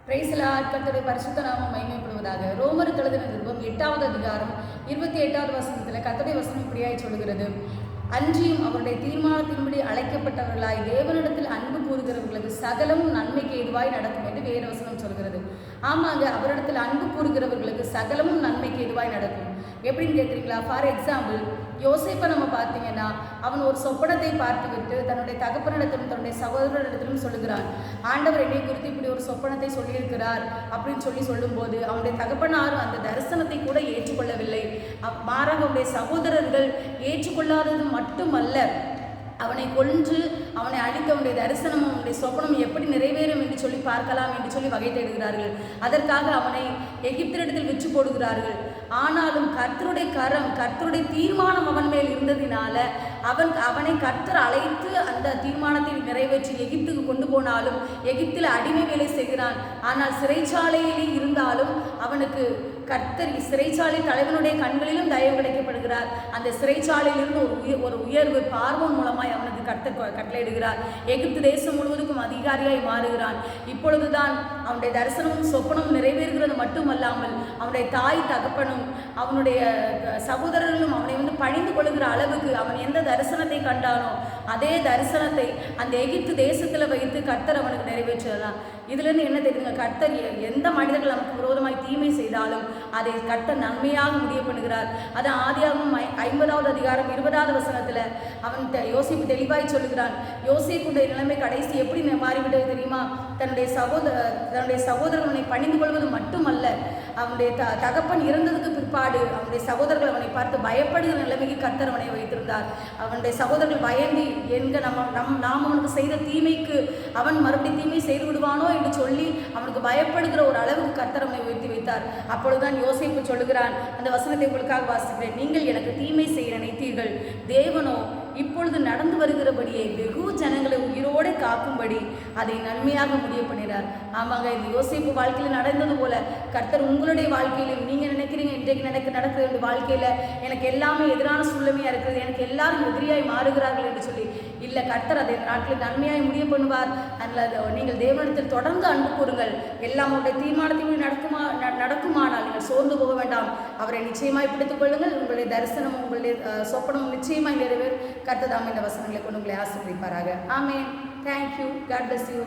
Price Lord. கர்த்தருடைய பரிசுத்த நாமம் மகிமைப்படுவதாக. ரோமருக்கு எழுதின நிருபம் 8வது அதிகாரம் 28வது வசனத்தில் கர்த்தருடைய வசனம் இப்படியாய் சொல்கிறது. அன்றியும் அவருடைய தீர்மானத்தின்படி அழைக்கப்பட்டவர்களாய் தேவனிடத்தில் அன்பு கூறுகிறவர்களுக்கு சகலமும் நன்மைக்கு ஏதுவாய் நடக்கும் என்று வேறு வசனம் சொல்கிறது. ஆமாங்க, அவரிடத்தில் அன்பு கூறுகிறவர்களுக்கு சகலமும் நன்மைக்கு ஏதுவாய் நடக்கும். எப்படின்னு கேட்குறீங்களா? ஃபார் எக்ஸாம்பிள், யோசேப்பை நம்ம பார்த்தீங்கன்னா, அவன் ஒரு சொப்பனத்தை பார்த்துவிட்டு தன்னுடைய தகப்பனிடத்திலும் தன்னுடைய சகோதரனிடத்திலும் சொல்லுகிறான், ஆண்டவர் என்னை குறித்து இப்படி ஒரு சொப்பனத்தை சொல்லியிருக்கிறார் அப்படின்னு சொல்லும்போது அவனுடைய தகப்பனாரும் அந்த தரிசனத்தை கூட ஏற்றுக்கொள்ளவில்லை. மாறாக அவனுடைய சகோதரர்கள் ஏற்றுக்கொள்ளாதது மட்டுமல்ல, அவனை கொன்று அவனை அழிக்க அவனுடைய தரிசனம் அவனுடைய சொப்பனம் எப்படி நிறைவேறும் என்று சொல்லி பார்க்கலாம் என்று சொல்லி வகை தேடுகிறார்கள். அதற்காக அவனை எகிப்திடத்தில் விற்று போடுகிறார்கள். ஆனாலும் கர்த்தருடைய கரம், கர்த்தருடைய தீர்மானம் அவன் மேல் இருந்ததினால அவனை கர்த்தர் அழைத்து அந்த தீர்மானத்தை நிறைவேற்றி எகிப்துக்கு கொண்டு போனாலும் எகிப்தில் அடிமை வேலை செய்கிறான். ஆனால் சிறைச்சாலையிலே இருந்தாலும் அவனுக்கு கர்த்தர் சிறைச்சாலை தலைவனுடைய கண்களிலும் தயவு கிடைக்கப்படுகிறார். அந்த சிறைச்சாலையிலிருந்து ஒரு உயர்வு பார்வோன் மூலமாய் அவனுக்கு கர்த்தர் கட்டளையிடுகிறார். எகிப்து தேசம் முழுவதுக்கும் அதிகாரியாய் மாறுகிறான். இப்பொழுதுதான் அவனுடைய தரிசனமும் சொப்பனமும் நிறைவேறுகிறது மட்டுமல்லாமல் அவனுடைய தாய் தகப்பனும் அவனுடைய சகோதரர்களும் அவனை பணிந்து கொள்ளுகிற அளவுக்கு அவன் எந்த தரிசனத்தை கண்டானோ அதே தரிசனத்தை அந்த எகிப்து தேசத்தில் வைத்து கர்த்தர் அவனுக்கு நிறைவேற்றலாம். இதுலேருந்து என்ன தெரியுங்க? கர்த்தர் எந்த மனிதர்கள் நமக்கு விரோதமாய் தீமை செய்தாலும் அதை கர்த்தர் நன்மையாக முடிய பண்ணுகிறார். அது ஆதியாகமம் 50வது அதிகாரம் 20வது வசனத்தில் அவன் யோசிப்பு தெளிவாய் சொல்லுகிறான். யோசிப்புடைய நிலைமை கடைசி எப்படி மாறிவிட்டது தெரியுமா? தன்னுடைய சகோதரனை பணிந்து கொள்வது மட்டுமல்ல, அவனுடைய தகப்பன் இறந்ததுக்கு பிற்பாடு அவனுடைய சகோதரர்கள் அவனை பார்த்து பயப்படுகிற நிலைமைக்கு கர்த்தர் அவனை வைத்திருந்தார். அவனுடைய சகோதரர்கள் பயந்து நாம் அவனுக்கு செய்த தீமைக்கு அவன் மறுபடியும் தீமை செய்து விடுவானோ என்று சொல்லி அவனுக்கு பயப்படுகிற ஒரு அளவுக்கு கர்த்தர் அவனை உயர்த்தி வைத்தார். அப்பொழுதுதான் யோசேப்பு சொல்லுகிறான், அந்த வசனத்தை உங்களுக்காக வாசிக்கிறேன். நீங்கள் எனக்கு தீமை செய்ய நினைத்தீர்கள், தேவனோ இப்பொழுது நடந்து வருகிறபடியே வெகு ஜனங்களை உயிரோடு காக்கும்படி அதை நன்மையாக முடிய பண்ணினார். ஆமாங்க, இது யோசேப்பு வாழ்க்கையில் நடந்தது போல கர்த்தர் உங்களுடைய வாழ்க்கையிலும் நீங்கள் நினைக்கிறீங்க இன்றைக்கு நடக்க வேண்டிய வாழ்க்கையில் எனக்கு எல்லாமே எதிரான சூழ்நிலையாக இருக்கிறது, எனக்கு எல்லாரும் எதிரியாய் மாறுகிறார்கள் என்று சொல்லி இல்லை, கர்த்தர் அதை நாட்டில் நன்மையாய் முடிய பண்ணுவார். அதில் நீங்கள் தேவனிடத்தில் தொடர்ந்து அன்பு கூறுங்கள். எல்லாம் அவருடைய தீர்மானத்தை நடக்குமானால் நீங்கள் சோர்ந்து போக வேண்டாம். அவரை நிச்சயமாய் பிடித்துக் கொள்ளுங்கள். உங்களுடைய தரிசனம் உங்களுடைய சொப்பனம் நிச்சயமாய் நிறைவேறும். கர்த்தர் தாமே இந்த வசனங்களை கொண்டு உங்களை ஆசீர்வதிப்பாராக. ஆமென். தேங்க்யூ. God bless you.